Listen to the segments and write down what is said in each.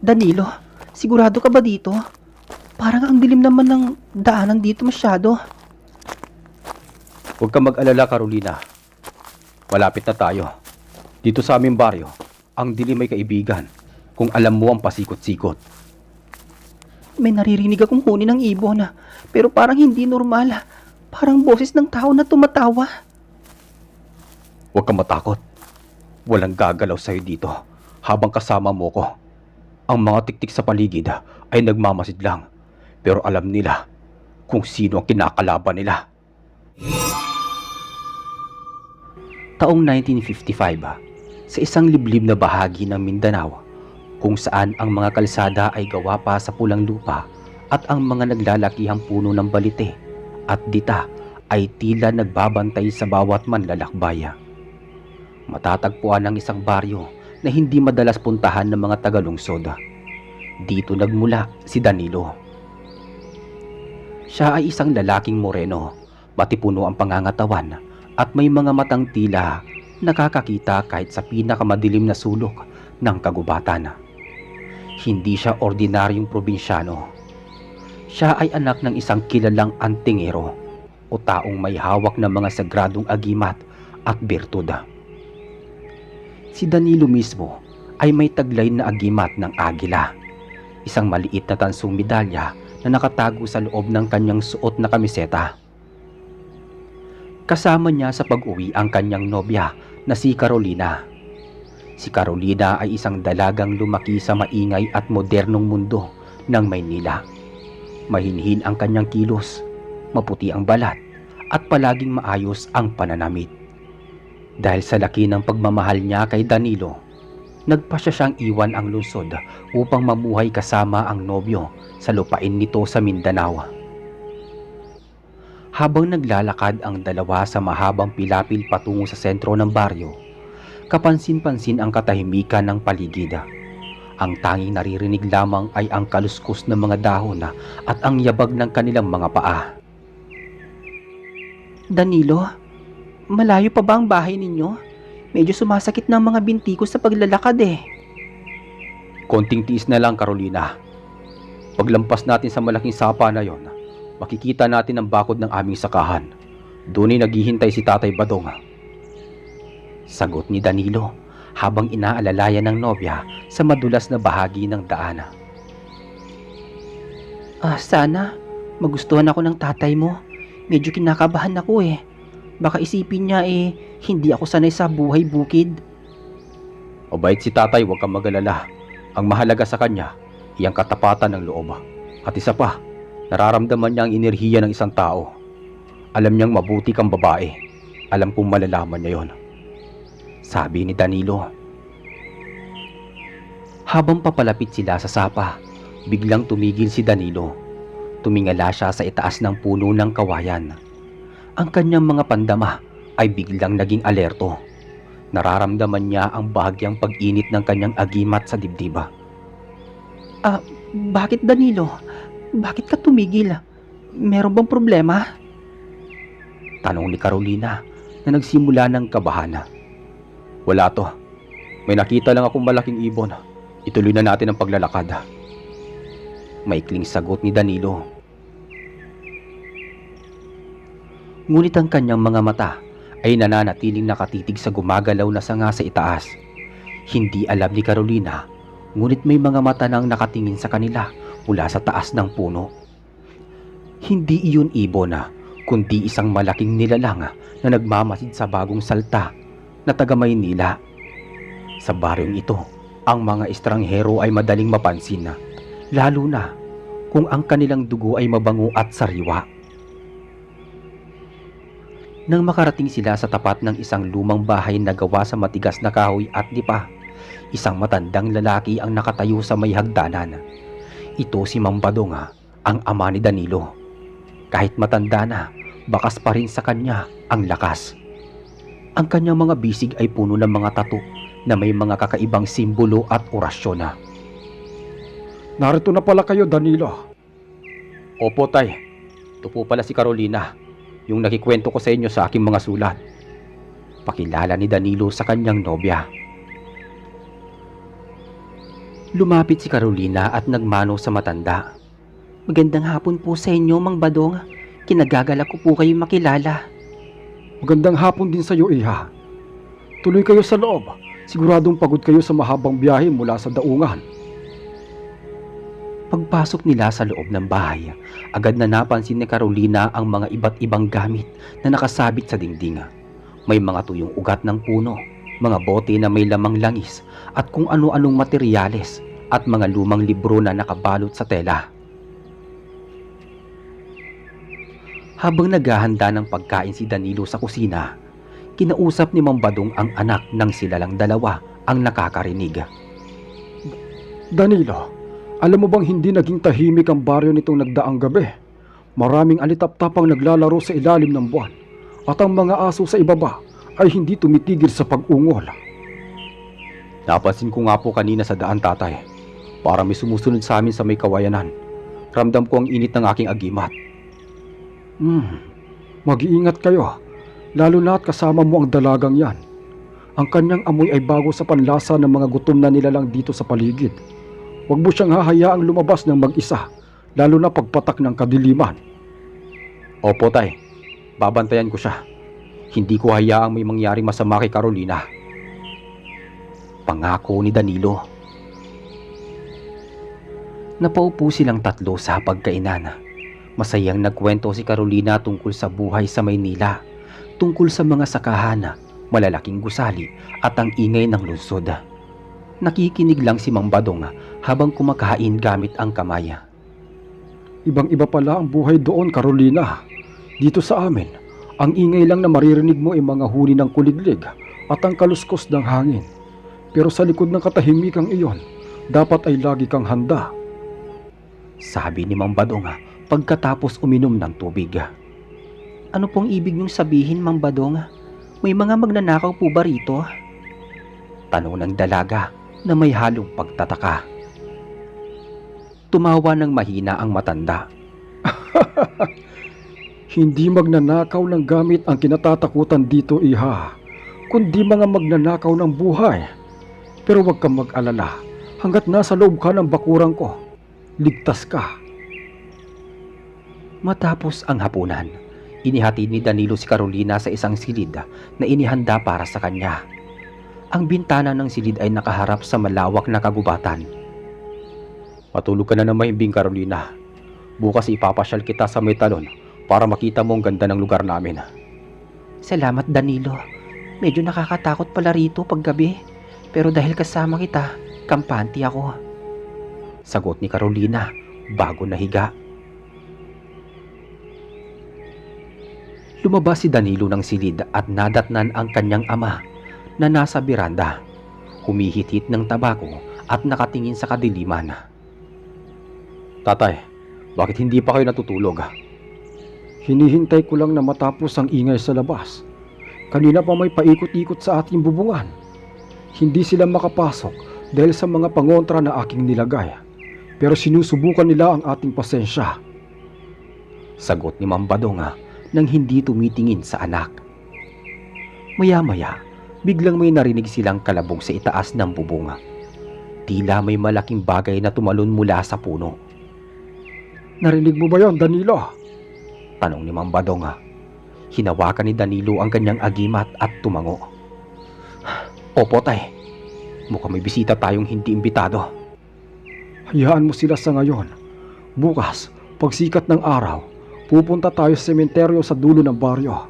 Danilo, sigurado ka ba dito? Parang ang dilim naman ng daanan dito masyado. Huwag kang mag-alala, Carolina. Malapit na tayo. Dito sa aming baryo, ang dilim ay kaibigan kung alam mo ang pasikot-sikot. May naririnig akong huni ng ibon pero parang hindi normal. Parang boses ng tao na tumatawa. Huwag kang matakot. Walang gagalaw sa'yo dito habang kasama mo ko. Ang mga tiktik sa paligid ay nagmamasid lang, pero alam nila kung sino ang kinakalaban nila. Taong 1955, sa isang liblib na bahagi ng Mindanao, kung saan ang mga kalsada ay gawa pa sa pulang lupa at ang mga naglalakihang puno ng balite at dita ay tila nagbabantay sa bawat manlalakbaya. Matatagpuan ang isang baryo na hindi madalas puntahan ng mga tagalungsod. Dito nagmula si Danilo. Siya ay isang lalaking moreno, matipuno ang pangangatawan at may mga matang tila nakakakita kahit sa pinakamadilim na sulok ng kagubatan. Hindi siya ordinaryong probinsyano. Siya ay anak ng isang kilalang antingero o taong may hawak ng mga sagradong agimat at birtud. Si Danilo mismo ay may taglay na agimat ng agila, isang maliit na tansong medalya na nakatago sa loob ng kanyang suot na kamiseta. Kasama niya sa pag-uwi ang kanyang nobya na si Carolina. Si Carolina ay isang dalagang lumaki sa maingay at modernong mundo ng Maynila. Mahinhin ang kanyang kilos, maputi ang balat at palaging maayos ang pananamit. Dahil sa laki ng pagmamahal niya kay Danilo, nagpasya siyang iwan ang lungsod upang mamuhay kasama ang nobyo sa lupain nito sa Mindanao. Habang naglalakad ang dalawa sa mahabang pilapil patungo sa sentro ng baryo, kapansin-pansin ang katahimikan ng paligid. Ang tanging naririnig lamang ay ang kaluskos ng mga dahon at ang yabag ng kanilang mga paa. Danilo, malayo pa ba ang bahay ninyo? Medyo sumasakit na ang mga binti ko sa paglalakad eh. Konting tiis na lang, Carolina. Paglampas natin sa malaking sapa na yon, makikita natin ang bakod ng aming sakahan. Doon ay naghihintay si Tatay Badong. Sagot ni Danilo habang inaalalayan ng nobya sa madulas na bahagi ng daan. Sana magustuhan ako ng tatay mo. Medyo kinakabahan ako eh. Baka isipin niya hindi ako sanay sa buhay bukid. Mabait si Tatay, huwag kang mag-alala. Ang mahalaga sa kanya ay ang katapatan ng loob. At isa pa, nararamdaman niya ang enerhiya ng isang tao. Alam niyang mabuti kang babae. Alam kong malalaman niya yon, sabi ni Danilo. Habang papalapit sila sa sapa, biglang tumigil si Danilo. Tumingala siya sa itaas ng puno ng kawayan. Ang kanyang mga pandama ay biglang naging alerto. Nararamdaman niya ang bahagyang pag-init ng kanyang agimat sa dibdiba. Bakit Danilo? Bakit ka tumigil? Meron bang problema? Tanong ni Carolina na nagsimula ng kabahan. Wala to. May nakita lang akong malaking ibon. Ituloy na natin ang paglalakad. Maikling sagot ni Danilo. Ngunit ang kanyang mga mata ay nananatiling nakatitig sa gumagalaw na sanga sa itaas. Hindi alam ni Carolina, ngunit may mga mata nang nakatingin sa kanila mula sa taas ng puno. Hindi iyon ibon kundi isang malaking nilalang na nagmamasid sa bagong salta na taga Maynila. Sa baryong ito, ang mga estranghero ay madaling mapansin lalo na kung ang kanilang dugo ay mabango at sariwa. Nang makarating sila sa tapat ng isang lumang bahay na gawa sa matigas na kahoy at dipa, isang matandang lalaki ang nakatayo sa may hagdanan. Ito si Mang Badong, ang ama ni Danilo. Kahit matanda na, bakas pa rin sa kanya ang lakas. Ang kanyang mga bisig ay puno ng mga tattoo na may mga kakaibang simbolo at orasyon. Narito na pala kayo, Danilo. Opo, Tay. Ito po pala si Carolina, yung nakikwento ko sa inyo sa aking mga sulat. Pakilala ni Danilo sa kanyang nobya. Lumapit si Carolina at nagmano sa matanda. Magandang hapon po sa inyo, Mang Badong. Kinagagalak ko po kayo makilala. Magandang hapon din sa iyo, Iha. Tuloy kayo sa loob. Siguradong pagod kayo sa mahabang biyahe mula sa daungan. Pagpasok nila sa loob ng bahay, agad na napansin ni Carolina ang mga iba't ibang gamit na nakasabit sa dingding. May mga tuyong ugat ng puno, mga bote na may lamang langis at kung ano-anong materyales at mga lumang libro na nakabalot sa tela. Habang naghahanda ng pagkain si Danilo sa kusina, kinausap ni Mang Badong ang anak ng sila lang dalawa ang nakakarinig. Danilo, alam mo bang hindi naging tahimik ang baryo nitong nagdaang gabi? Maraming alitap-tapang naglalaro sa ilalim ng buwan at ang mga aso sa ibaba ay hindi tumitigil sa pag-ungol. Napansin ko nga po kanina sa daan, tatay. Parang may sumusunod sa amin sa may kawayanan. Ramdam ko ang init ng aking agimat. Mag-iingat kayo, lalo na at kasama mo ang dalagang yan. Ang kanyang amoy ay bago sa panlasa ng mga gutom na nilalang dito sa paligid. Huwag mo siyang hahayaang lumabas ng mag-isa, lalo na pagpatak ng kadiliman. Opo, tay. Babantayan ko siya. Hindi ko hayaang may mangyaring masama kay Carolina. Pangako ni Danilo. Napaupo silang tatlo sa pagkainan. Masayang nagkwento si Carolina tungkol sa buhay sa Maynila, tungkol sa mga sakahan, malalaking gusali at ang ingay ng lungsod. Nakikinig lang si Mang Badong habang kumakain gamit ang kamay. Ibang-iba pala ang buhay doon, Carolina. Dito sa amin, ang ingay lang na maririnig mo ay mga huni ng kuliglig at ang kaluskos ng hangin. Pero sa likod ng katahimikang iyon, dapat ay lagi kang handa. Sabi ni Mang Badong pagkatapos uminom ng tubig. Ano pong ibig niyong sabihin, Mang Badong? May mga magnanakaw po ba rito? Tanong ng dalaga na may halong pagtataka. Tumawa ng mahina ang matanda. Hindi magnanakaw ng gamit ang kinatatakutan dito, Iha, kundi mga magnanakaw ng buhay. Pero huwag kang mag-alala, hanggat nasa loob ka ng bakurang ko, ligtas ka. Matapos ang hapunan, inihatid ni Danilo si Carolina sa isang silid na inihanda para sa kanya. Ang bintana ng silid ay nakaharap sa malawak na kagubatan. Matulog ka na ng mahimbing, Carolina. Bukas ipapasyal kita sa may talon para makita mo ang ganda ng lugar namin. Salamat, Danilo. Medyo nakakatakot pala rito paggabi. Pero dahil kasama kita, kampante ako. Sagot ni Carolina bago nahiga. Lumabas si Danilo ng silid at nadatnan ang kanyang ama na nasa biranda, humihitit ng tabako at nakatingin sa kadiliman. Tatay, bakit hindi pa kayo natutulog? Hinihintay ko lang na matapos ang ingay sa labas. Kanina pa may paikot-ikot sa ating bubungan. Hindi sila makapasok dahil sa mga pangontra na aking nilagay. Pero sinusubukan nila ang ating pasensya. Sagot ni Mang Badong nang hindi tumitingin sa anak. Maya-maya, biglang may narinig silang kalabog sa itaas ng bubong. Tila may malaking bagay na tumalon mula sa puno. Narinig mo ba yon, Danilo? Tanong ni Mang Badong. Hinawakan ni Danilo ang kanyang agimat at tumango. Opo, tay. Mukhang may bisita tayong hindi imbitado. Hayaan mo sila sa ngayon. Bukas, pagsikat ng araw, pupunta tayo sa sementeryo sa dulo ng baryo.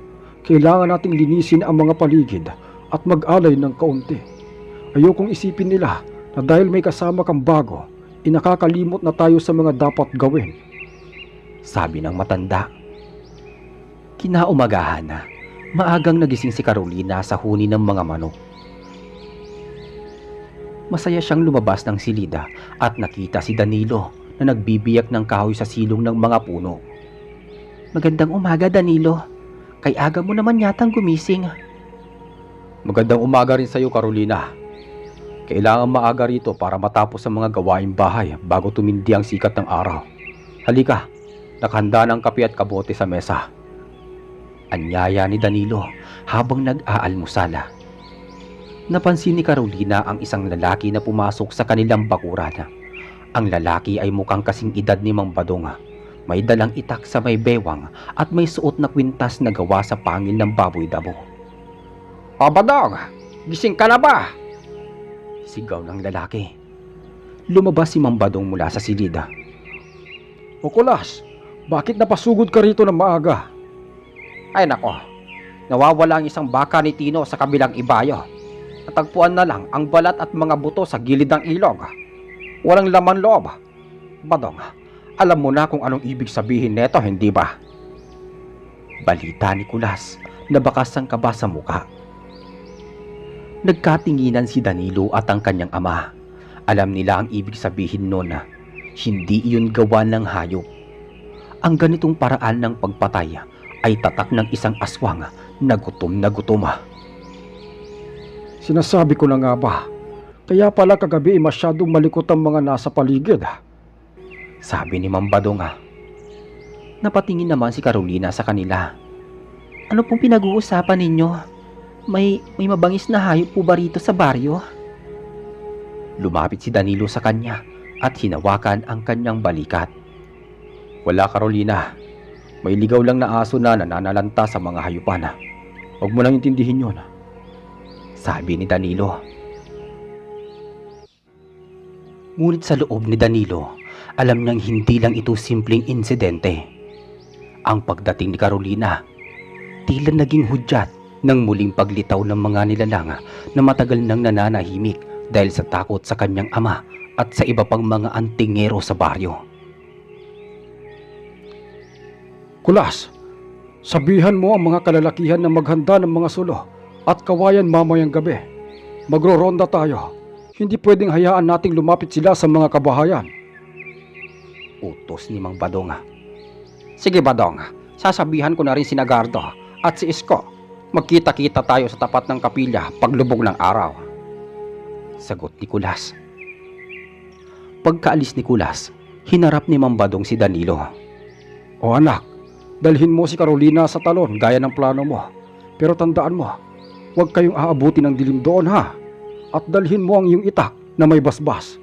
Kailangan nating linisin ang mga paligid at mag-alay ng kaunti. Ayokong isipin nila na dahil may kasama kang bago, inakakalimot na tayo sa mga dapat gawin. Sabi ng matanda. Kinaumagahan na, maagang nagising si Carolina sa huni ng mga manok. Masaya siyang lumabas ng silida at nakita si Danilo na nagbibiyak ng kahoy sa silong ng mga puno. Magandang umaga, Danilo. Kay aga mo naman yatang gumising. Magandang umaga rin sa iyo, Carolina. Kailangan maaga rito para matapos ang mga gawaing bahay bago tumindi ang sikat ng araw. Halika, nakahanda ng kape at kabote sa mesa. Anyaya ni Danilo habang nag-aalmusala. Napansin ni Carolina ang isang lalaki na pumasok sa kanilang bakuran. Ang lalaki ay mukhang kasing edad ni Mang Badong. May dalang itak sa may bewang at may suot na kwintas na gawa sa pangil ng baboy damo. "O Badong, gising ka na ba?" sigaw ng lalaki. Lumabas si Mang Badong mula sa silid. O Kulas, bakit napasugod ka rito ng maaga? "Ay nako, nawawala ang isang baka ni Tino sa kabilang ibayo. Natagpuan na lang ang balat at mga buto sa gilid ng ilog. Walang laman loob. Badong, alam mo na kung anong ibig sabihin neto, hindi ba?" Balita ni Kulas na bakas ang kaba sa muka. Nagkatinginan si Danilo at ang kanyang ama. Alam nila ang ibig sabihin nun na hindi iyon gawa ng hayop. Ang ganitong paraan ng pagpatay ay tatak ng isang aswang na gutom na gutom. Sinasabi ko na nga ba, kaya pala kagabi masyadong malikot ang mga nasa paligid. Sabi ni Mang Badong. Napatingin naman si Carolina sa kanila. Ano pong pinag-uusapan ninyo? May mabangis na hayop po ba rito sa baryo? Lumapit si Danilo sa kanya at hinawakan ang kanyang balikat. "Wala, Carolina. May ligaw lang na aso na nananalanta sa mga hayupan. Huwag mo lang intindihin yun," sabi ni Danilo. Ngunit sa loob ni Danilo, alam niyang hindi lang ito simpleng insidente. Ang pagdating ni Carolina, tila naging hudyat ng muling paglitaw ng mga nilalang na matagal nang nananahimik dahil sa takot sa kanyang ama at sa iba pang mga antingero sa baryo. Kulas, sabihan mo ang mga kalalakihan na maghanda ng mga sulo at kawayan mamayang gabi. Magro-ronda tayo. Hindi pwedeng hayaan nating lumapit sila sa mga kabahayan. Utos ni Mang Badong. "Sige Badong, sasabihan ko na rin si Nagardo at si Isko. Magkita-kita tayo sa tapat ng kapilya paglubog ng araw," sagot ni Kulas. Pagkaalis ni Kulas, hinarap ni Mang Badong si Danilo. O anak, dalhin mo si Carolina sa talon gaya ng plano mo. Pero tandaan mo, huwag kayong aabuti ng dilim doon ha. At dalhin mo ang iyong itak na may basbas.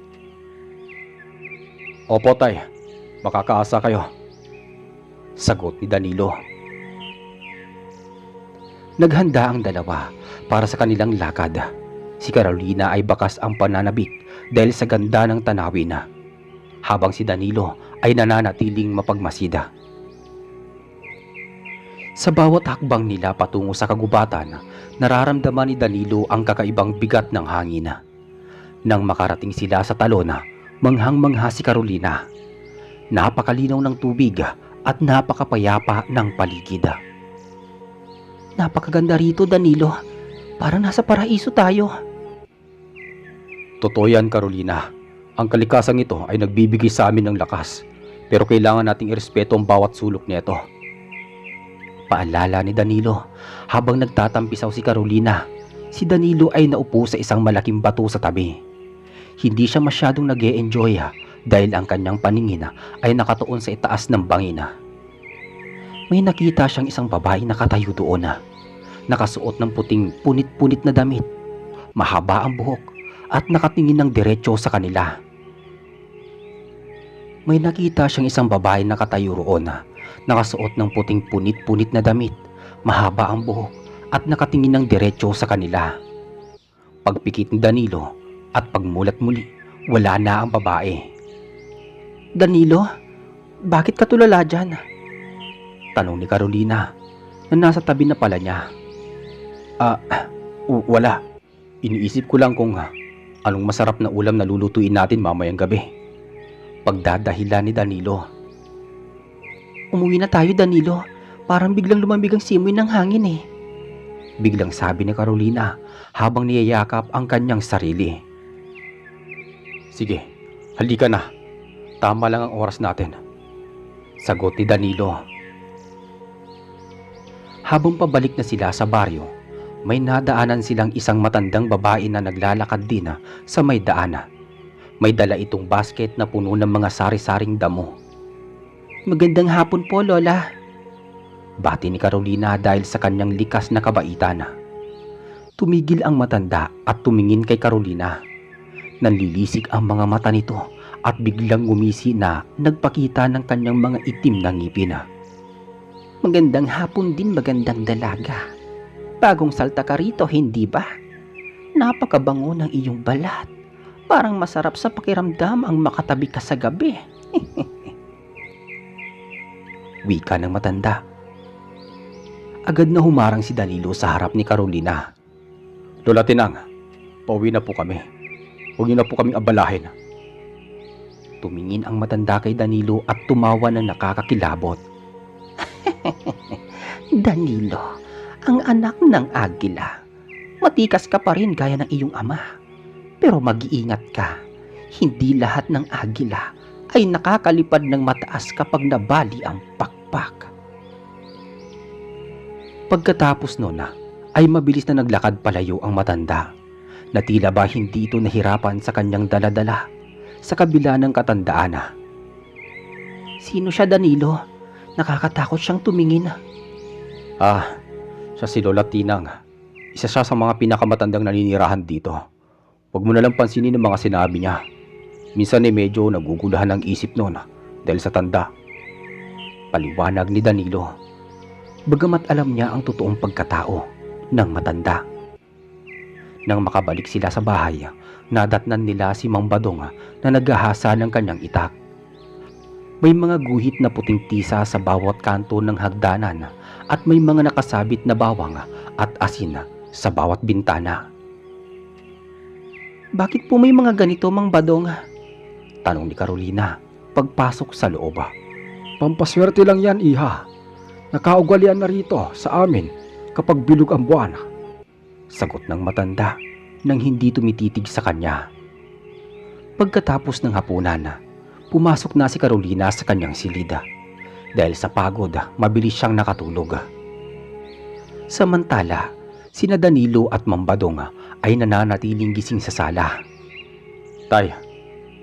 "Opo tay, makakaasa kayo," sagot ni Danilo. Naghanda ang dalawa para sa kanilang lakad. Si Carolina ay bakas ang pananabik dahil sa ganda ng tanawin, habang si Danilo ay nananatiling mapagmasida. Sa bawat hakbang nila patungo sa kagubatan, nararamdaman ni Danilo ang kakaibang bigat ng hangin. Nang makarating sila sa talon, manghang-mangha si Carolina. Napakalinaw ng tubig at napakapayapa ng paligid. Napakaganda rito, Danilo. Parang nasa paraiso tayo. "Totoo yan, Carolina. Ang kalikasang ito ay nagbibigay sa amin ng lakas. Pero kailangan nating irespeto ang bawat sulok nito," paalala ni Danilo. Habang nagtatampisaw si Carolina, si Danilo ay naupo sa isang malaking bato sa tabi. Hindi siya masyadong nag-e-enjoy dahil ang kanyang paningin ay nakatuon sa itaas ng bangin. May nakita siyang isang babae nakatayo doon. Nakasuot ng puting punit-punit na damit. Mahaba ang buhok at nakatingin ng diretso sa kanila. May nakita siyang isang babae nakatayo roon. Nakasuot ng puting punit-punit na damit. Mahaba ang buhok at nakatingin ng diretso sa kanila. Pagpikit ni Danilo at pagmulat muli, wala na ang babae. Danilo, bakit ka tulala dyan? Tanong ni Carolina na nasa tabi na pala niya. Wala. Iniisip ko lang kung anong masarap na ulam na lulutuin natin mamayang gabi. Pagdadahilan ni Danilo. Umuwi na tayo, Danilo. Parang biglang lumambig ang simoy ng hangin eh. Biglang sabi ni Carolina habang niyayakap ang kanyang sarili. "Sige, halika na. Tama lang ang oras natin," sagot ni Danilo. Habang pabalik na sila sa baryo, may nadaanan silang isang matandang babae na naglalakad din sa may daan. May dala itong basket na puno ng mga sari-saring damo. Magandang hapon po, Lola. Bati ni Carolina dahil sa kanyang likas na kabaitan. Tumigil ang matanda at tumingin kay Carolina. Nanlilisik ang mga mata nito at biglang ngumisi na nagpakita ng kanyang mga itim na ngipin. Magandang hapon din, magandang dalaga. Bagong salta ka rito, hindi ba? Napakabango ng iyong balat. Parang masarap sa pakiramdam ang makatabi ka sa gabi. Wika ng matanda. Agad na humarang si Danilo sa harap ni Carolina. Lola Tinang, pauwi na po kami. Huwag niyo na po kaming abalahin. Tumingin ang matanda kay Danilo at tumawa ng nakakakilabot. Danilo, ang anak ng agila. Matikas ka pa rin gaya ng iyong ama. Pero mag-iingat ka. Hindi lahat ng agila ay nakakalipad ng mataas kapag nabali ang pakpak. Pagkatapos noon ay mabilis na naglakad palayo ang matanda na tila ba hindi ito nahirapan sa kanyang daladala sa kabila ng katandaan. Sino siya, Danilo? Nakakatakot siyang tumingin. Siya si Lola Tinang. Isa siya sa mga pinakamatandang naninirahan dito. Huwag mo nalang pansinin ang mga sinabi niya. Minsan medyo nagugulahan ang isip noon dahil sa tanda. Paliwanag ni Danilo. Bagamat alam niya ang totoong pagkatao ng matanda. Nang makabalik sila sa bahay, nadatnan nila si Mang Badong na naghahasa ng kanyang itak. May mga guhit na puting tisa sa bawat kanto ng hagdanan at may mga nakasabit na bawang at asin sa bawat bintana. Bakit po may mga ganito, Mang Badong? Tanong ni Carolina pagpasok sa loob. Pampaswerte lang yan, iha. Nakaugalian na rito sa amin kapag bilog ang buwan. Sagot ng matanda nang hindi tumititig sa kanya. Pagkatapos ng hapunan, pumasok na si Carolina sa kanyang silid. Dahil sa pagod, mabilis siyang nakatulog. Samantala, sina Danilo at Mang Badong ay nananatiling gising sa sala. Tay,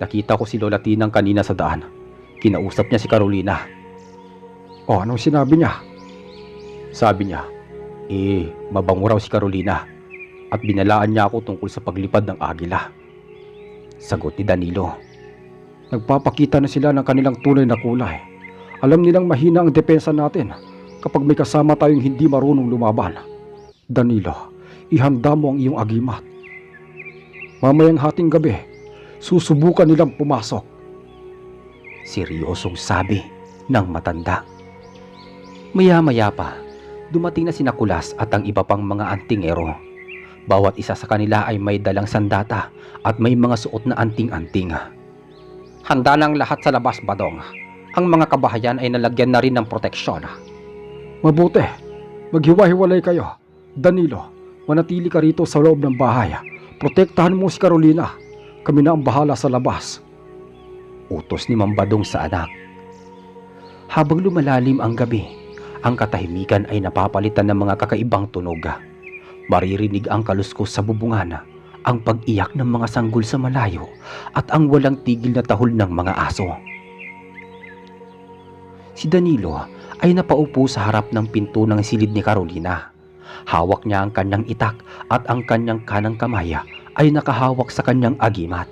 nakita ko si Lola Tinang kanina sa daan. Kinausap niya si Carolina. O, anong sinabi niya? Sabi niya, mabango raw si Carolina at binalaan niya ako tungkol sa paglipad ng agila. Sagot ni Danilo. Nagpapakita na sila ng kanilang tunay na kulay. Alam nilang mahina ang depensa natin kapag may kasama tayong hindi marunong lumaban. Danilo, ihanda mo ang iyong agimat. Mamayang hating gabi, susubukan nilang pumasok. Seryosong sabi ng matanda. Maya-maya pa, dumating na sina Kulas at ang iba pang mga antingero. Bawat isa sa kanila ay may dalang sandata at may mga suot na anting-anting. Handa ng lahat sa labas, Badong. Ang mga kabahayan ay nalagyan na rin ng proteksyon. Mabuti, maghiwa-hiwalay kayo. Danilo, manatili ka rito sa loob ng bahay. Protektahan mo si Carolina. Kami na ang bahala sa labas. Utos ni Mang Badong sa anak. Habang lumalalim ang gabi, ang katahimikan ay napapalitan ng mga kakaibang tunog. Maririnig ang kaluskos sa bubungan, ang pag-iyak ng mga sanggol sa malayo at ang walang tigil na tahol ng mga aso. Si Danilo ay napaupo sa harap ng pinto ng silid ni Carolina. Hawak niya ang kanyang itak at ang kanyang kanang kamay ay nakahawak sa kanyang agimat.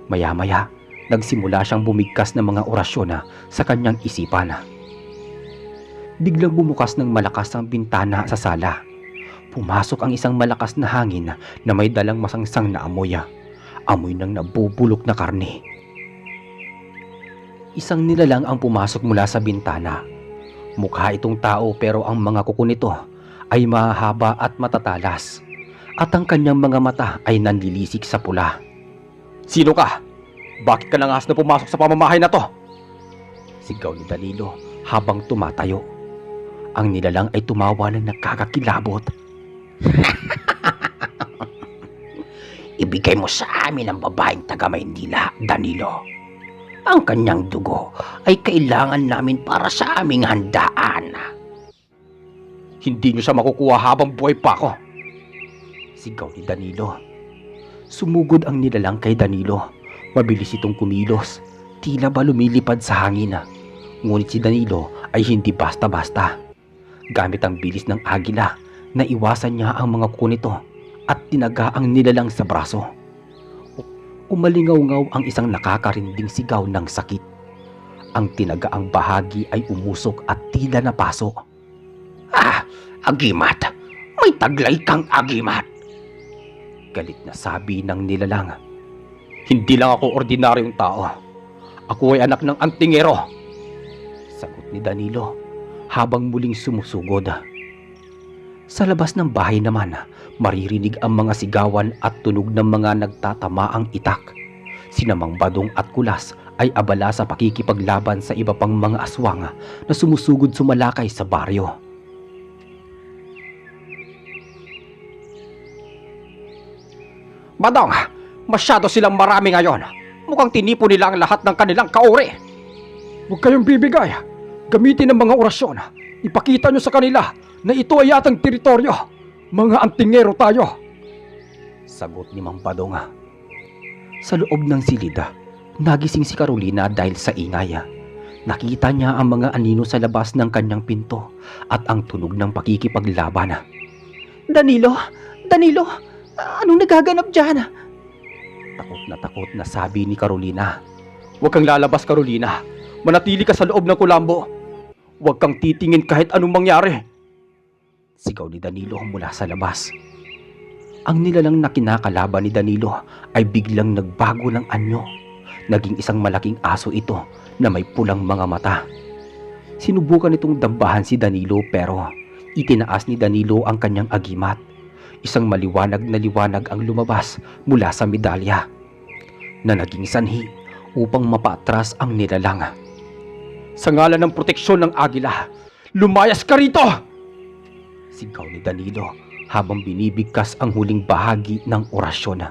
Maya-maya, nagsimula siyang bumigkas ng mga orasyon sa kanyang isipan. Biglang bumukas ng malakas ang bintana sa sala. Pumasok ang isang malakas na hangin na may dalang masangsang na amoy. Amoy ng nabubulok na karne. Isang nilalang ang pumasok mula sa bintana. Mukha itong tao pero ang mga kuko nito ay mahahaba at matatalas. At ang kanyang mga mata ay nanlilisik sa pula. Sino ka? Bakit ka nangas na pumasok sa pamamahay na to? Sigaw ni Danilo habang tumatayo. Ang nilalang ay tumawa ng nakakakilabot. Ibigay mo sa amin ang babaeng taga Maynila, Danilo. Ang kanyang dugo ay kailangan namin para sa aming handaan. Hindi niyo siya makukuha habang buhay pa ako. Sigaw ni Danilo. Sumugod ang nilalang kay Danilo. Mabilis itong kumilos. Tila ba lumilipad sa hangin. Ngunit si Danilo ay hindi basta-basta. Gamit ang bilis ng agila, Naiwasan niya ang mga kuko nito at tinaga ang nilalang sa braso. Umalingaw-ngaw ang isang nakakarinding sigaw ng sakit. Ang tinagaang bahagi ay umusok at tila napaso. Ah, agimat! May taglay kang agimat! Galit na sabi ng nilalang. Hindi lang ako ordinaryong tao. Ako ay anak ng antingero. Sagot ni Danilo habang muling sumusugod. Sa labas ng bahay naman, maririnig ang mga sigawan at tunog ng mga nagtatamaang itak. Sina Mang Badong at Kulas ay abala sa pakikipaglaban sa iba pang mga aswang na sumusugod sumalakay sa baryo. Badong, masyado silang marami ngayon. Mukhang tinipo nila ang lahat ng kanilang kauri. Huwag kayong bibigay. Gamitin ang mga orasyon. Ipakita nyo sa kanila na ito ay atang teritoryo. Mga antingero tayo. Sagot ni Mang Badong. Sa loob ng silid, nagising si Carolina dahil sa ingay. Nakita niya ang mga anino sa labas ng kanyang pinto at ang tunog ng pakikipaglaban. Danilo! Danilo! Anong nagaganap dyan? Takot na sabi ni Carolina. Huwag kang lalabas, Carolina. Manatili ka sa loob ng kulambo. Huwag kang titingin kahit anong mangyari. Sigaw ni Danilo mula sa labas. Ang nilalang na kinakalaban ni Danilo ay biglang nagbago ng anyo. Naging isang malaking aso ito na may pulang mga mata. Sinubukan itong dambahan si Danilo pero itinaas ni Danilo ang kanyang agimat. Isang maliwanag na liwanag ang lumabas mula sa medalya na naging sanhi upang mapatras ang nilalang. Sa ngalan ng proteksyon ng agila, lumayas ka rito! Sigaw ni Danilo habang binibigkas ang huling bahagi ng orasyon.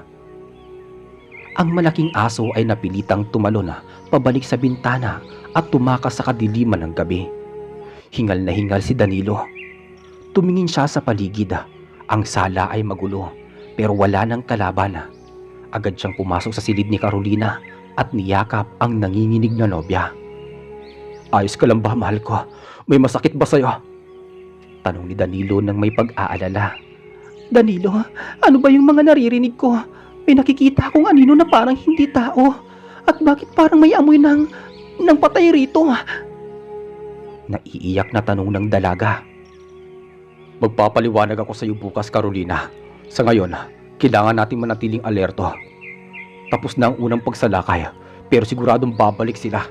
Ang malaking aso ay napilitang tumalon pabalik sa bintana at tumakas sa kadiliman ng gabi. Hingal na hingal si Danilo. Tumingin siya sa paligid. Ang sala ay magulo pero wala nang kalaban. Agad siyang pumasok sa silid ni Carolina at niyakap ang nanginginig na nobya. Ayos ka lang ba, mahal ko? May masakit ba sa'yo? Tanong ni Danilo nang may pag-aalala. Danilo, ano ba yung mga naririnig ko? May nakikita akong anino na parang hindi tao. At bakit parang may amoy ng patay rito? Naiiyak na tanong ng dalaga. Magpapaliwanag ako sa iyo bukas, Carolina. Sa ngayon, kailangan natin manatiling alerto. Tapos na ang unang pagsalakay, pero siguradong babalik sila.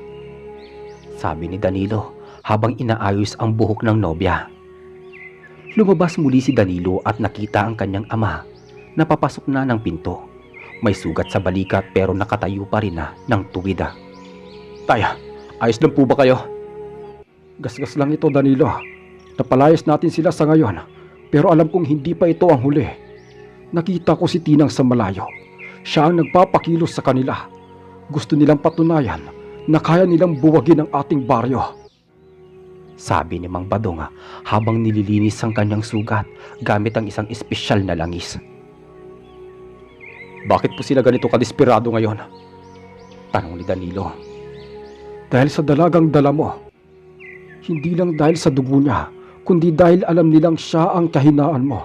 Sabi ni Danilo habang inaayos ang buhok ng nobya. Lumabas muli si Danilo at nakita ang kanyang ama na papasok na ng pinto. May sugat sa balikat pero nakatayo pa rin ng tuwid. Taya, ayos lang po ba kayo? Gasgas lang ito, Danilo. Napalayas natin sila sa ngayon, pero alam kong hindi pa ito ang huli. Nakita ko si Tinang sa malayo. Siya ang nagpapakilos sa kanila. Gusto nilang patunayan na kaya nilang buwagin ang ating baryo. Sabi ni Mang Badong habang nililinis ang kanyang sugat gamit ang isang espesyal na langis. Bakit po sila ganito kadesperado ngayon? Tanong ni Danilo. Dahil sa dalagang dala mo. Hindi lang dahil sa dugo niya, kundi dahil alam nilang siya ang kahinaan mo.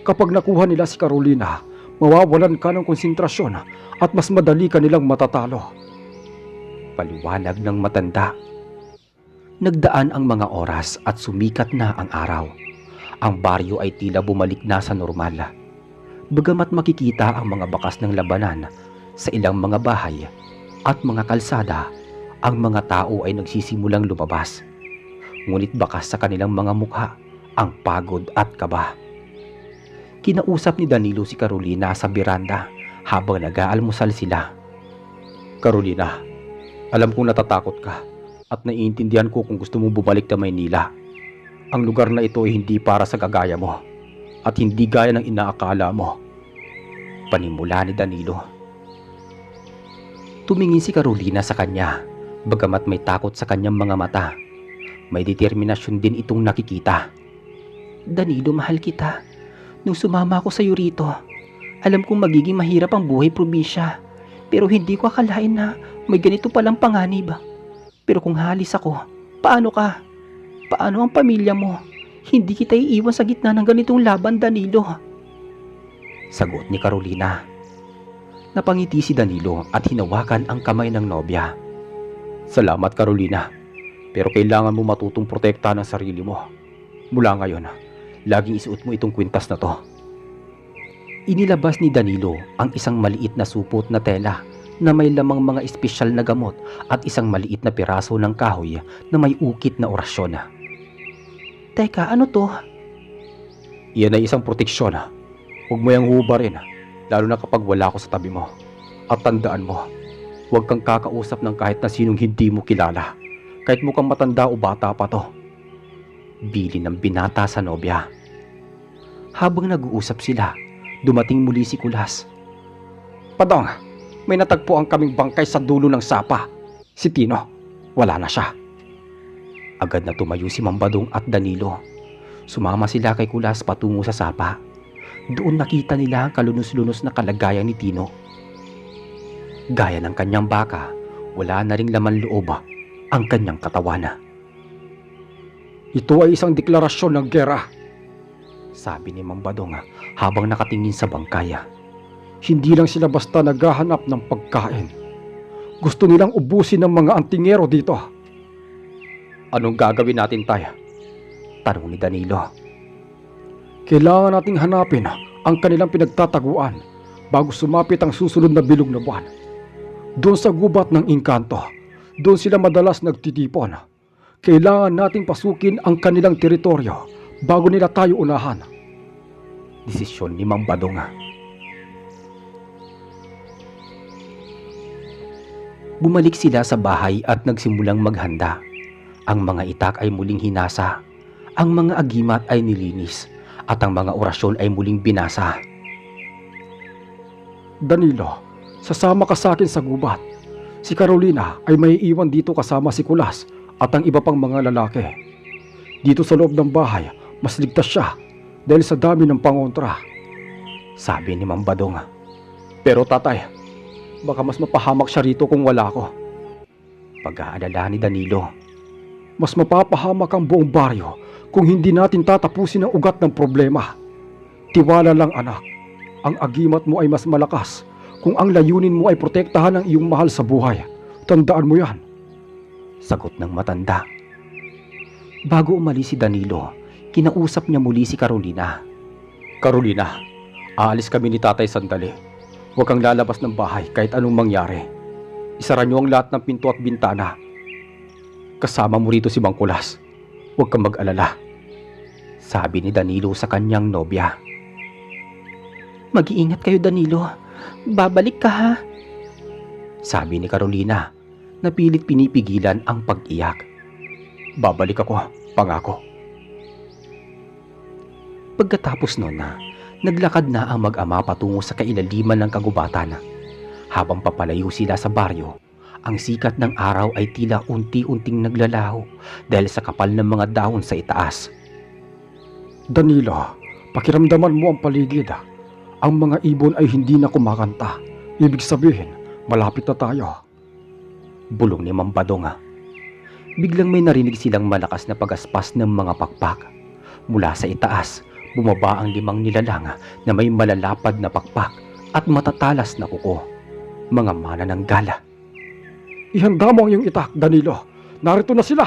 Kapag nakuha nila si Carolina, mawawalan ka ng konsentrasyon at mas madali ka nilang matatalo. Paliwanag ng matanda. Nagdaan ang mga oras at sumikat na ang araw. Ang baryo ay tila bumalik na sa normal. Bagamat makikita ang mga bakas ng labanan sa ilang mga bahay at mga kalsada, ang mga tao ay nagsisimulang lumabas. Ngunit bakas sa kanilang mga mukha ang pagod at kaba. Kinausap ni Danilo si Carolina sa biranda habang nag-aalmusal sila. Carolina, alam kong natatakot ka at naiintindihan ko kung gusto mong bumalik na Maynila. Ang lugar na ito ay hindi para sa kagaya mo at hindi gaya ng inaakala mo. Panimula ni Danilo. Tumingin si Carolina sa kanya, bagamat may takot sa kanyang mga mata. May determinasyon din itong nakikita. Danilo, mahal kita. Nung sumama ako sa iyo rito, alam kong magiging mahirap ang buhay probinsya. Pero hindi ko akalain na may ganito palang panganib. Pero kung halis ako, paano ka? Paano ang pamilya mo? Hindi kita iiwan sa gitna ng ganitong laban, Danilo. Sagot ni Carolina. Napangiti si Danilo at hinawakan ang kamay ng nobya. Salamat, Carolina. Pero kailangan mo matutong protektahan ang sarili mo. Mula ngayon, laging isuot mo itong kwintas na to. Inilabas ni Danilo ang isang maliit na supot na tela na may lamang mga espesyal na gamot at isang maliit na piraso ng kahoy na may ukit na orasyon. Teka, ano to? Iyan ay isang proteksyon. Huwag mo yang hubarin, lalo na kapag wala ako sa tabi mo. At tandaan mo, huwag kang kakausap ng kahit na sinong hindi mo kilala, kahit mukhang matanda o bata pa to. Bili ng binata sa nobya. Habang nag-uusap sila, dumating muli si Kulas. Padong, may natagpo ang kaming bangkay sa dulo ng sapa. Si Tino, wala na siya. Agad na tumayo si Mambadong at Danilo. Sumama sila kay Kulas patungo sa sapa. Doon nakita nila ang kalunos-lunos na kalagayan ni Tino. Gaya ng kanyang baka, wala na ring laman loob ang kanyang katawan. Ito ay isang deklarasyon ng gera. Sabi ni Mambadong habang nakatingin sa bangkaya. Hindi lang sila basta naghahanap ng pagkain. Gusto nilang ubusin ng mga antingero dito. Anong gagawin natin, Tay? Tanong ni Danilo. Kailangan nating hanapin ang kanilang pinagtataguan bago sumapit ang susunod na bilog na buwan. Doon sa gubat ng Engkanto, doon sila madalas nagtitipon. Kailangan nating pasukin ang kanilang teritoryo bago nila tayo unahan. Desisyon ni Mambadong. Bumalik sila sa bahay at nagsimulang maghanda. Ang mga itak ay muling hinasa, ang mga agimat ay nilinis, at ang mga orasyon ay muling binasa. Danilo, sasama ka sa akin sa gubat. Si Carolina ay may iwan dito kasama si Kulas at ang iba pang mga lalaki. Dito sa loob ng bahay, mas ligtas siya dahil sa dami ng pangontra. Sabi ni Mambadong. Pero tatay, baka mas mapahamak siya rito kung wala ako. Pag-aalala ni Danilo. Mas mapapahamak ang buong baryo kung hindi natin tatapusin ang ugat ng problema. Tiwala lang, anak. Ang agimat mo ay mas malakas kung ang layunin mo ay protektahan ang iyong mahal sa buhay. Tandaan mo yan. Sagot ng matanda. Bago umalis si Danilo, kinausap niya muli si Carolina. Carolina, aalis kami ni tatay sandali. Huwag kang lalabas ng bahay kahit anong mangyari. Isara niyo ang lahat ng pinto at bintana. Kasama mo rito si Mang Kulas. Huwag kang mag-alala. Sabi ni Danilo sa kanyang nobya. Mag-iingat kayo, Danilo. Babalik ka, ha? Sabi ni Carolina, na pilit pinipigilan ang pag-iyak. Babalik ako, pangako. Pagkatapos noon naglakad na ang mag-ama patungo sa kailaliman ng kagubatan. Habang papalayo sila sa baryo, ang sikat ng araw ay tila unti-unting naglalaho dahil sa kapal ng mga dahon sa itaas. Danilo, pakiramdaman mo ang paligid. Ang mga ibon ay hindi na kumakanta. Ibig sabihin, malapit na tayo. Bulong ni Mambadong. Biglang may narinig silang malakas na pagaspas ng mga pakpak. Mula sa itaas, bumaba ang 5 nilalang na may malalapad na pakpak at matatalas na kuko. Mga manananggala. Ihanda mo ang iyong itak, Danilo. Narito na sila.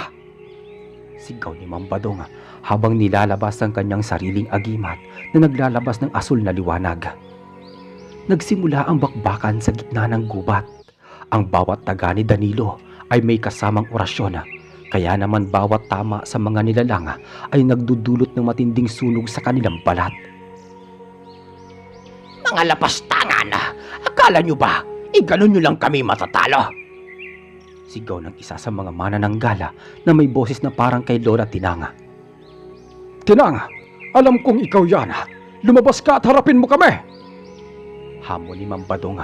Sigaw ni Mambadong habang nilalabas ang kanyang sariling agimat na naglalabas ng asul na liwanag. Nagsimula ang bakbakan sa gitna ng gubat. Ang bawat taga ni Danilo ay may kasamang orasyon, kaya naman bawat tama sa mga nilalang ay nagdudulot ng matinding sunog sa kanilang balat. Mga lapastangan! Akala nyo ba, iganon nyo lang kami matatalo? Sigaw ng isa sa mga manananggala na may boses na parang kay Lola Tinanga. Tinang, alam kong ikaw yan. Lumabas ka at harapin mo kami. Hamon ni Mambadong.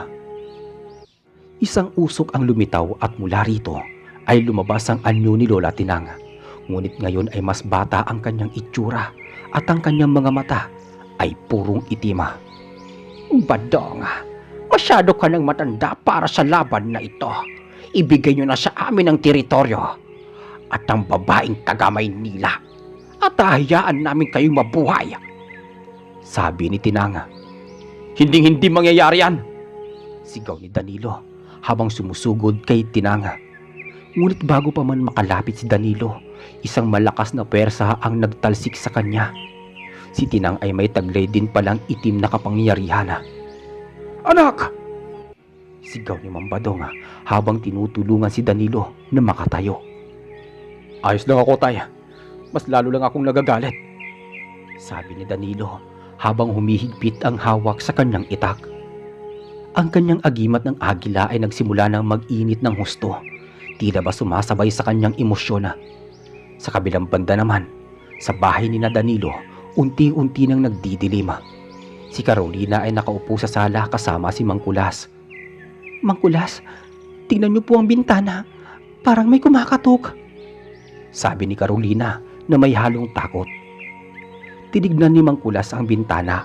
Isang usok ang lumitaw at mula rito ay lumabas ang anyo ni Lola Tinanga. Ngunit ngayon ay mas bata ang kanyang itsura at ang kanyang mga mata ay purong itima. Badong, masyado ka ng matanda para sa laban na ito. Ibigay nyo na sa amin ang teritoryo at ang babaeng kagamay nila at hahayaan namin kayong mabuhay. Sabi ni Tinang. Hinding-hindi mangyayari yan, sigaw ni Danilo habang sumusugod kay Tinang. Ngunit bago pa man makalapit si Danilo, isang malakas na pwersa ang nagtalsik sa kanya. Si Tinang ay may taglay din palang itim na kapangyarihan. Anak! Sigaw ni Mambadong habang tinutulungan si Danilo na makatayo. Ayos lang ako, tay. Mas lalo lang akong nagagalit, sabi ni Danilo habang humihigpit ang hawak sa kanyang itak. Ang kanyang agimat ng agila ay nagsimula ng mag-init ng husto. Tila ba sumasabay sa kanyang emosyon. Sa kabilang banda naman, sa bahay ni na Danilo, unti-unti nang nagdidilim. Si Carolina ay nakaupo sa sala kasama si Mangkulas. Mangkulas, tingnan niyo po ang bintana. Parang may kumakatok, sabi ni Carolina na may halong takot. Tinignan ni Mangkulas ang bintana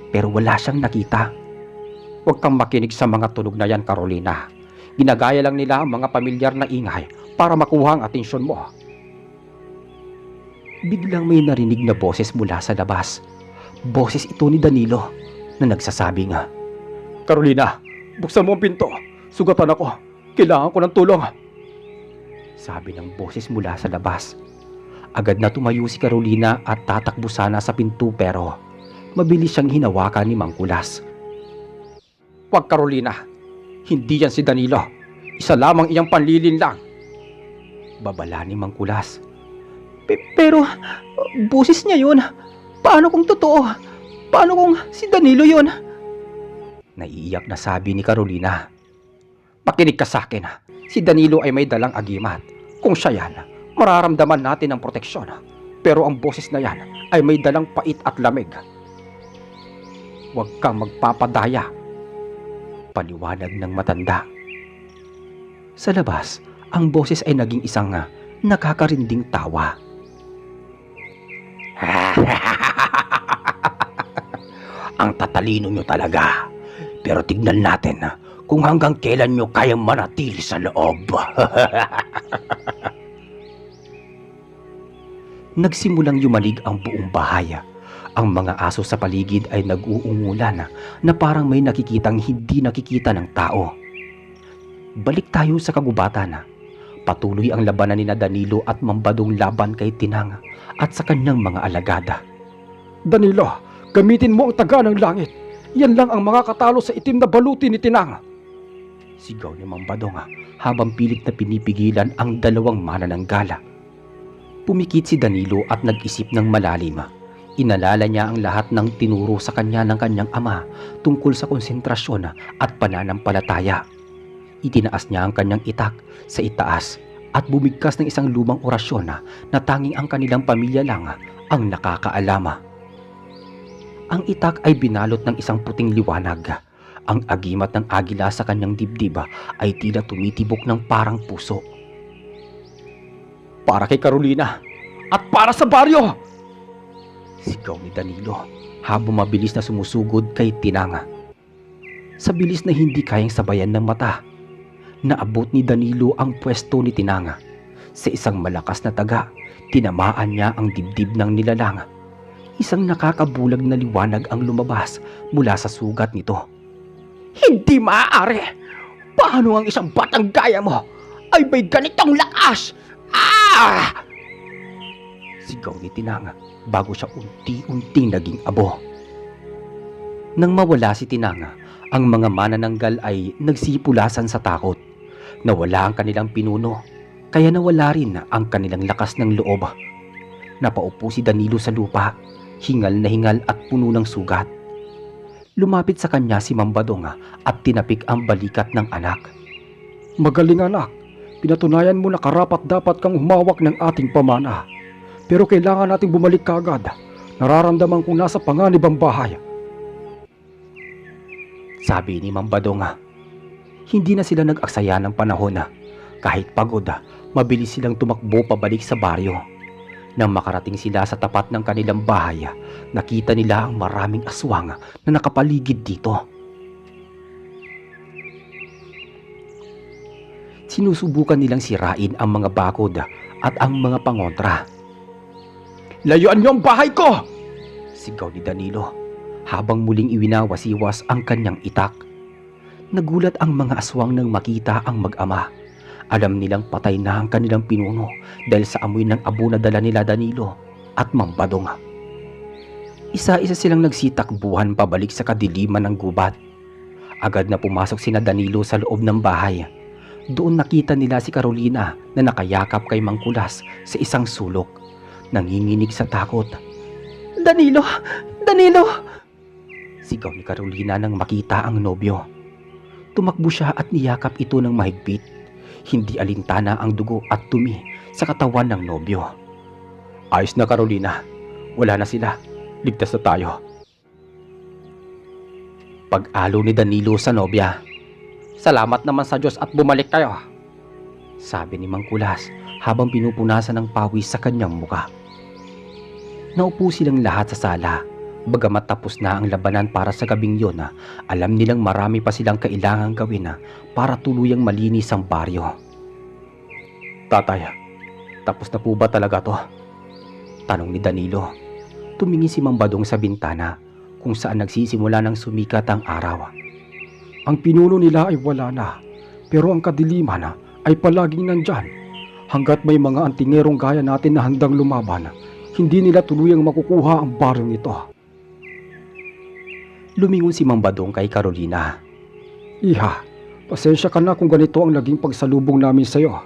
pero wala siyang nakita. Huwag kang makinig sa mga tunog na yan, Carolina. Ginagaya lang nila ang mga pamilyar na ingay para makuha ang atensyon mo. Biglang may narinig na boses mula sa labas. Boses ito ni Danilo na nagsasabi nga, Carolina, buksan mo ang pinto. Sugatan ako. Kailangan ko ng tulong, sabi ng boses mula sa labas. Agad na tumayo si Carolina at tatakbo sana sa pinto pero mabilis siyang hinawakan ni Mangkulas. Huwag, Carolina. Hindi yan si Danilo. Isa lamang iyang panlilinlang, babala ni Mangkulas. Pero boses niya yun. Paano kung totoo? Paano kung si Danilo yun? Naiiyak na sabi ni Carolina. Makinig ka sa akin. Si Danilo ay may dalang agimat. Kung siya yan, mararamdaman natin ang proteksyon. Pero ang boses na yan ay may dalang pait at lamig. Huwag kang magpapadaya, paliwanag ng matanda. Sa labas, ang boses ay naging isang nakakarinding tawa. Ang tatalino nyo talaga. Pero tignan natin kung hanggang kailan nyo kayang manatili sa loob. Nagsimulang yumanig ang buong bahay. Ang mga aso sa paligid ay nag-uungulan na parang may nakikitang hindi nakikita ng tao. Balik tayo sa kagubatan. Patuloy ang labanan ni na Danilo at Mambadong laban kay Tinang at sa kanyang mga alagada. Danilo, gamitin mo ang taga ng langit. Yan lang ang mga katalo sa itim na baluti ni Tinang, sigaw ni Mambadong habang pilit na pinipigilan ang dalawang manananggala. Pumikit si Danilo at nag-isip ng malalim. Inalala niya ang lahat ng tinuro sa kanya ng kanyang ama tungkol sa konsentrasyon at pananampalataya. Itinaas niya ang kanyang itak sa itaas at bumigkas ng isang lumang orasyon na tanging ang kanilang pamilya lang ang nakakaalama. Ang itak ay binalot ng isang puting liwanag. Ang agimat ng agila sa kanyang dibdib ay tila tumitibok ng parang puso. Para kay Carolina at para sa baryo, sigaw ni Danilo habang mabilis na sumusugod kay Tinang. Sa bilis na hindi kayang sabayan ng mata, naabot ni Danilo ang pwesto ni Tinang. Sa isang malakas na taga, tinamaan niya ang dibdib ng nilalang. Isang nakakabulag na liwanag ang lumabas mula sa sugat nito. Hindi maaari! Paano ang isang batang gaya mo ay may ganitong lakas? Ah! Sigaw ni Tinang bago siya unti-unting naging abo. Nang mawala si Tinang, ang mga manananggal ay nagsipulasan sa takot. Nawala ang kanilang pinuno, kaya nawala rin ang kanilang lakas ng loob. Napaupo si Danilo sa lupa, hingal na hingal at puno ng sugat. Lumapit sa kanya si Mambadong at tinapik ang balikat ng anak. Magaling anak, pinatunayan mo na karapat-dapat kang humawak ng ating pamana. Pero kailangan nating bumalik kaagad. Nararamdaman kong nasa panganib ang bahay, sabi ni Mambadong. Hindi na sila nag-aksaya ng panahon. Kahit pagod, mabilis silang tumakbo pabalik sa baryo. Nang makarating sila sa tapat ng kanilang bahay, nakita nila ang maraming aswang na nakapaligid dito. Sinusubukan nilang sirain ang mga bakod at ang mga pangontra. Layuan niyo ang bahay ko! Sigaw ni Danilo habang muling iwinawasiwas ang kanyang itak. Nagulat ang mga aswang nang makita ang mag-ama. Alam nilang patay na ang kanilang pinuno dahil sa amoy ng abo na dala nila Danilo at Mambadong. Isa-isa silang nagsitakbuhan pabalik sa kadiliman ng gubat. Agad na pumasok sina Danilo sa loob ng bahay. Doon nakita nila si Carolina na nakayakap kay Mang Kulas sa isang sulok. Nanginginig sa takot. Danilo! Danilo! Sigaw ni Carolina nang makita ang nobyo. Tumakbo siya at niyakap ito ng mahigpit. Hindi alintana ang dugo at tumi sa katawan ng nobyo. Ayos na, Carolina. Wala na sila. Ligtas na tayo. Pag-alo ni Danilo sa nobya. Salamat naman sa Diyos at bumalik kayo. Sabi ni Mang Kulas habang pinupunasan ng pawis sa kanyang muka. Naupo silang lahat sa sala. Bagamat tapos na ang labanan para sa gabing yon, alam nilang marami pa silang kailangang gawin para tuluyang malinis ang baryo. Tatay, tapos na po ba talaga to? Tanong ni Danilo. Tumingin si Mambadong sa bintana kung saan nagsisimula ng sumikat ang araw. Ang pinuno nila ay wala na, pero ang kadiliman ay palaging nandyan. Hanggat may mga antingerong gaya natin na handang lumaban, hindi nila tuluyang makukuha ang baryong ito. Lumingon si Mambadong kay Carolina. Iha, pasensya ka na kung ganito ang naging pagsalubong namin sa iyo.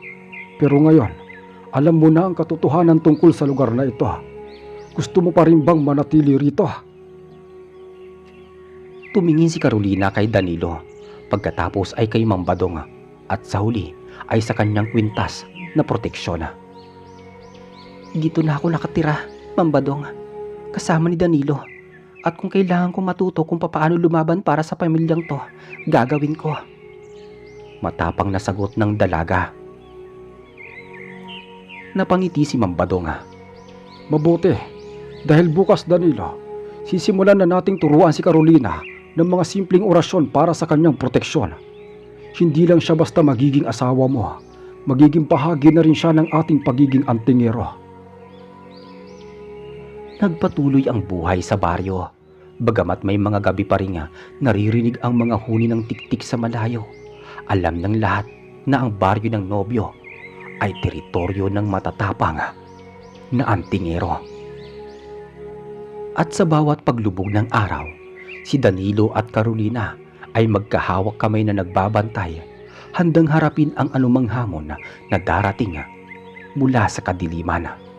Pero ngayon, alam mo na ang katotohanan tungkol sa lugar na ito. Gusto mo pa rin bang manatili rito? Tumingin si Carolina kay Danilo. Pagkatapos ay kay Mambadong at sa huli ay sa kanyang kwintas na proteksyon. Dito na ako nakatira, Mambadong. Kasama ni Danilo. At kung kailangan kong matuto kung paano lumaban para sa pamilyang to, gagawin ko. Matapang na sagot ng dalaga. Napangiti si Mambadong. Mabuti, dahil bukas, Danilo, sisimulan na nating turuan si Carolina ng mga simpleng orasyon para sa kanyang proteksyon. Hindi lang siya basta magiging asawa mo, magiging bahagi na rin siya ng ating pagiging antingero. Nagpatuloy ang buhay sa baryo. Bagamat may mga gabi pa rin naririnig ang mga huni ng tiktik sa malayo. Alam ng lahat na ang baryo ng nobyo ay teritoryo ng matatapang na antingero. At sa bawat paglubog ng araw, si Danilo at Carolina ay magkahawak kamay na nagbabantay, handang harapin ang anumang hamon na darating mula sa kadiliman.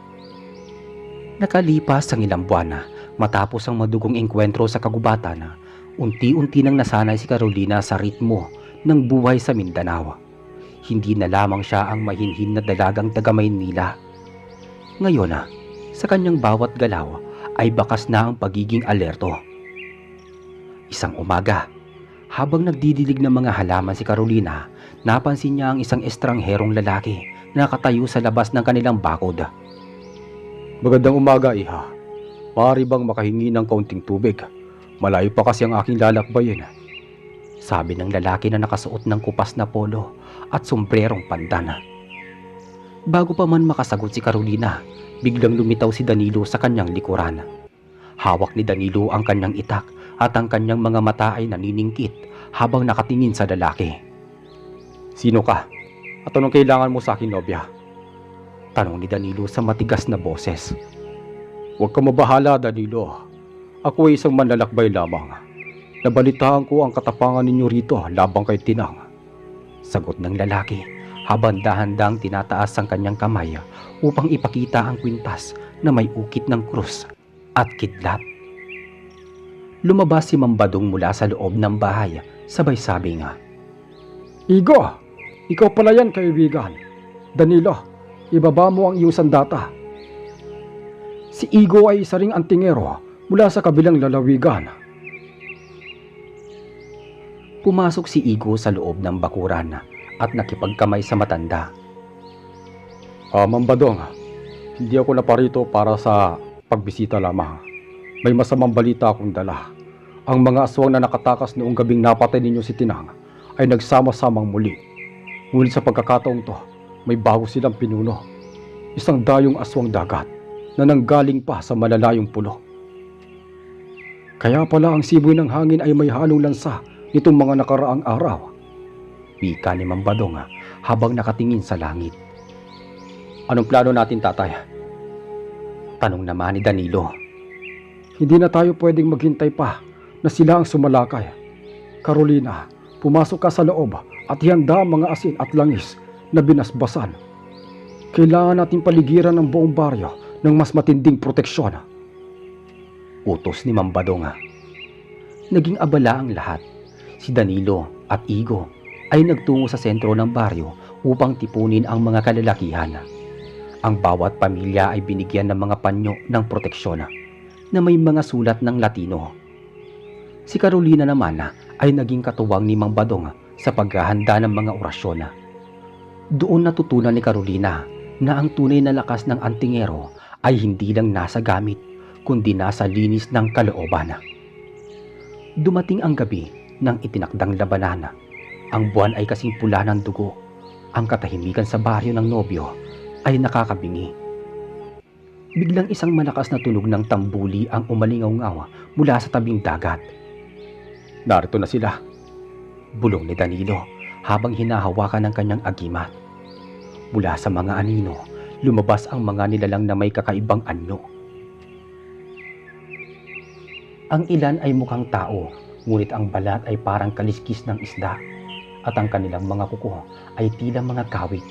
Nakalipas ang ilang buwan matapos ang madugong engkwentro sa kagubatan, unti-unti nang nasanay si Carolina sa ritmo ng buhay sa Mindanao. Hindi na lamang siya ang mahinhin na dalagang taga Maynila. Ngayon sa kanyang bawat galaw ay bakas na ang pagiging alerto. Isang umaga, habang nagdidilig ng mga halaman si Carolina, napansin niya ang isang estrangherong lalaki na nakatayo sa labas ng kanilang bakod. Magandang umaga, Iha. Maaari bang makahingi ng kaunting tubig? Malayo pa kasi ang aking lalakbayin. Sabi ng lalaki na nakasuot ng kupas na polo at sombrerong pandan. Bago pa man makasagot si Carolina, biglang lumitaw si Danilo sa kanyang likuran. Hawak ni Danilo ang kanyang itak at ang kanyang mga mata ay naniningkit habang nakatingin sa lalaki. Sino ka? At anong kailangan mo sa akin, nobya? Tanong ni Danilo sa matigas na boses. Huwag kang mabahala, Danilo. Ako ay isang manlalakbay lamang. Nabalitaan ko ang katapangan ninyo rito labang kay Tinang. Sagot ng lalaki habang dahan-dahang tinataas ang kanyang kamay upang ipakita ang kwintas na may ukit ng krus at kidlat. Lumabas si Mambadong mula sa loob ng bahay, sabay sabi nga, Igo, ikaw pala yan, kaibigan. Danilo, ibaba mo ang iyong sandata. Si Igo ay isa ring antingero mula sa kabilang lalawigan. Pumasok si Igo sa loob ng bakuran at nakipagkamay sa matanda. Mambadong, hindi ako naparito para sa pagbisita lamang. May masamang balita akong dala. Ang mga aswang na nakatakas noong gabing napatay ninyo si Tinang ay nagsama-samang muli. Ngunit sa pagkakataong to, may bago silang pinuno. Isang dayong aswang dagat. na nanggaling pa sa malalayong pulo. Kaya pala ang siboy ng hangin ay may halong lansa nitong mga nakaraang araw. Wika ni Mang Badong habang nakatingin sa langit. Anong plano natin, tatay? Tanong naman ni Danilo. Hindi na tayo pwedeng maghintay pa na sila ang sumalakay. Carolina, pumasok ka sa loob at ihanda ang mga asin at langis na binasbasan. Kailangan natin paligiran ang buong baryo ng mas matinding proteksyon. Utos ni Mang Badong. Naging abala ang lahat. Si Danilo at Igo ay nagtungo sa sentro ng baryo upang tipunin ang mga kalalakihan. Ang bawat pamilya ay binigyan ng mga panyo ng proteksyon na may mga sulat ng Latino. Si Carolina naman ay naging katuwang ni Mang Badong sa paghahanda ng mga orasyon. Doon natutunan ni Carolina na ang tunay na lakas ng antingero ay hindi lang nasa gamit, kundi nasa linis ng kalooban. Dumating ang gabi ng itinakdang labanan. Ang buwan ay kasing pula ng dugo. Ang katahimikan sa baryo ng nobyo ay nakakabingi. Biglang isang malakas na tunog ng tambuli ang umalingaw-ngaw mula sa tabing dagat. Narito na sila, bulong ni Danilo habang hinahawakan ng kanyang agimat. Mula sa mga anino, lumabas ang mga nilalang na may kakaibang anyo. Ang ilan ay mukhang tao, ngunit ang balat ay parang kaliskis ng isda at ang kanilang mga kuko ay tila mga kawit.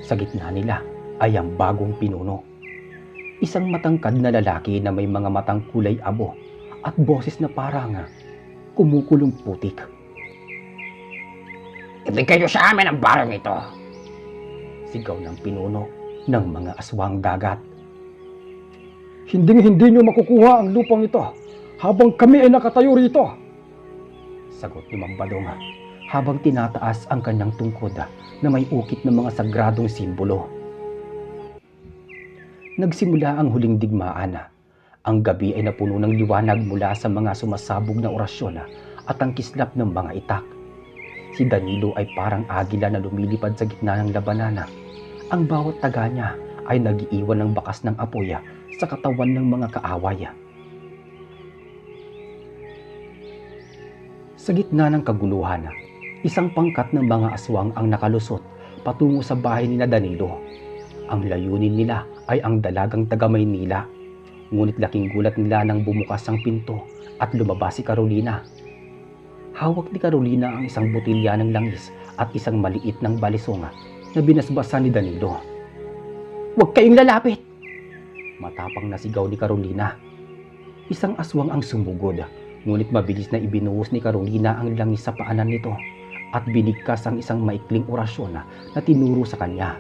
Sa gitna nila ay ang bagong pinuno. Isang matangkad na lalaki na may mga matang kulay abo at boses na parang kumukulong putik. Ibigay niyo sa amin ang barang ito. Sigaw ng pinuno ng mga aswang dagat. Hindi nyo makukuha ang lupang ito habang kami ay nakatayo rito. Sagot ni Mang Badong habang tinataas ang kanyang tungkod na may ukit ng mga sagradong simbolo. Nagsimula ang huling digmaan. Ang gabi ay napuno ng liwanag mula sa mga sumasabog na orasyon at ang kislap ng mga itak. Si Danilo ay parang agila na lumilipad sa gitna ng labanan. Ang bawat taga niya ay nag-iiwan ng bakas ng apoy sa katawan ng mga kaaway. Sa gitna ng kaguluhan, isang pangkat ng mga aswang ang nakalusot patungo sa bahay ni Danilo. Ang layunin nila ay ang dalagang taga Maynila. Ngunit laking gulat nila nang bumukas ang pinto at lumabas si Carolina. Hawak ni Carolina ang isang botilya ng langis at isang maliit ng balisong na binasbasan ni Danilo. Huwag kayong lalapit! Matapang na sigaw ni Carolina. Isang aswang ang sumugod, ngunit mabilis na ibinuhos ni Carolina ang langis sa paanan nito at binigkas ang isang maikling orasyon na tinuro sa kanya.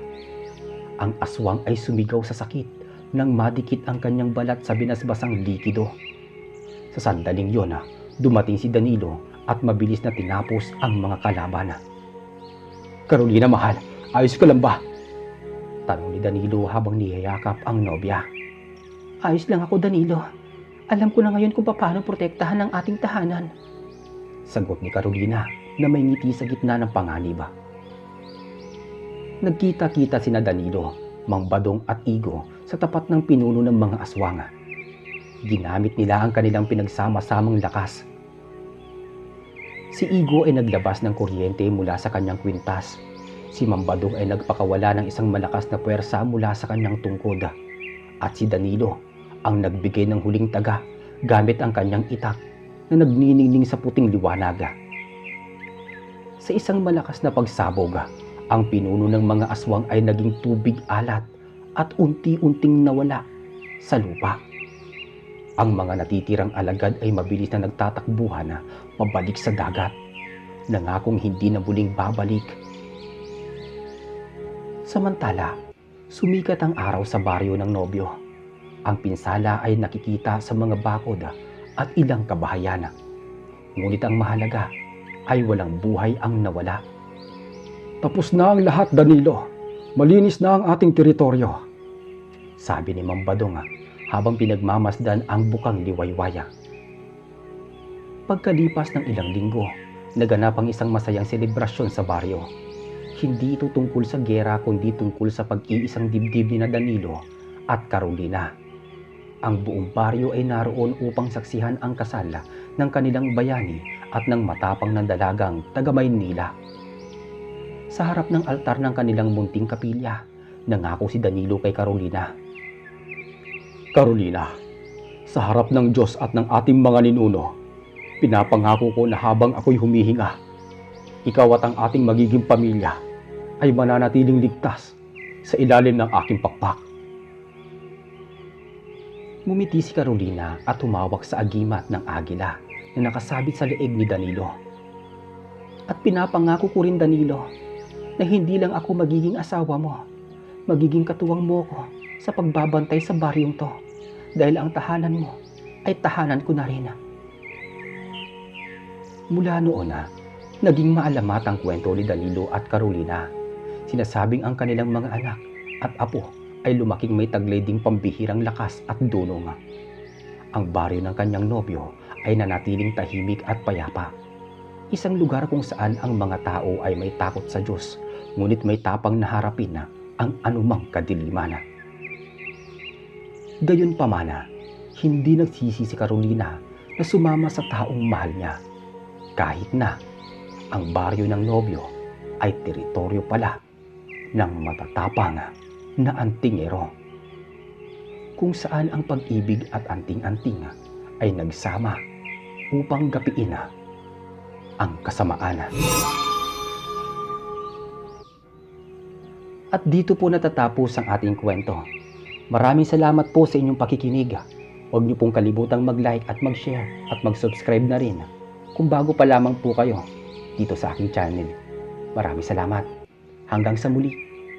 Ang aswang ay sumigaw sa sakit nang madikit ang kanyang balat sa binasbasang likido. Sa sandaling yon, dumating si Danilo at mabilis na tinapos ang mga kalaban. Carolina, mahal, ayos ka lang ba? Tanong ni Danilo habang niyayakap ang nobya. Ayos lang ako, Danilo. Alam ko na ngayon kung paano protektahan ang ating tahanan. Sagot ni Carolina na may ngiti sa gitna ng panganib. Nagkita-kita sina Danilo, Mang Badong at Igo sa tapat ng pinuno ng mga aswang. Ginamit nila ang kanilang pinagsama-samang lakas. Si Igo ay naglabas ng kuryente mula sa kanyang kwintas. Si Mang Badong ay nagpakawala ng isang malakas na puwersa mula sa kanyang tungkod. At si Danilo ang nagbigay ng huling taga gamit ang kanyang itak na nagniningning sa puting liwanag. Sa isang malakas na pagsabog, ang pinuno ng mga aswang ay naging tubig alat at unti-unting nawala sa lupa. Ang mga natitirang alagad ay mabilis na nagtatakbuhan pabalik sa dagat, nangakong hindi na muling babalik. Samantala, sumikat ang araw sa baryo ng nobyo. Ang pinsala ay nakikita sa mga bakod at ilang kabahayan. Ngunit ang mahalaga ay walang buhay ang nawala. Tapos na ang lahat, Danilo. Malinis na ang ating teritoryo, sabi ni Mang Badong habang pinagmamasdan ang bukang liwaywaya. Pagkalipas ng ilang linggo, naganap ang isang masayang selebrasyon sa baryo. Hindi ito tungkol sa gera kundi tungkol sa pag-iisang dibdib ni Danilo at Carolina. Ang buong baryo ay naroon upang saksihan ang kasal ng kanilang bayani at ng matapang na dalagang taga Maynila. Sa harap ng altar ng kanilang munting kapilya, nangako si Danilo kay Carolina. Carolina, sa harap ng Diyos at ng ating mga ninuno, pinapangako ko na habang ako'y humihinga, ikaw at ang ating magiging pamilya ay mananatiling ligtas sa ilalim ng aking pakpak. Ngumiti si Carolina at humawak sa agimat ng agila na nakasabit sa leeg ni Danilo. At pinapangako ko rin, Danilo, na hindi lang ako magiging asawa mo, magiging katuwang mo ko sa pagbabantay sa baryong to, dahil ang tahanan mo ay tahanan ko na rin. Mula noon naging maalamat ang kwento ni Danilo at Carolina. Sinasabing ang kanilang mga anak at apo ay lumaking may taglay ding pambihirang lakas at dunong. Ang baryo ng kanyang nobyo ay nanatiling tahimik at payapa. Isang lugar kung saan ang mga tao ay may takot sa Diyos, ngunit may tapang na harapin ang anumang kadiliman. Gayunpaman, hindi nagsisi si Carolina na sumama sa taong mahal niya, kahit na ang baryo ng nobyo ay teritoryo pala ng matatapang na antingero, kung saan ang pag-ibig at anting-anting ay nagsama upang gapiin ang kasamaan. At dito po natatapos ang ating kwento. Maraming salamat po sa inyong pakikinig. Huwag niyo pong kalibutang mag-like at mag-share at mag-subscribe na rin kung bago pa lamang po kayo dito sa aking channel. Maraming salamat. Hanggang sa muli.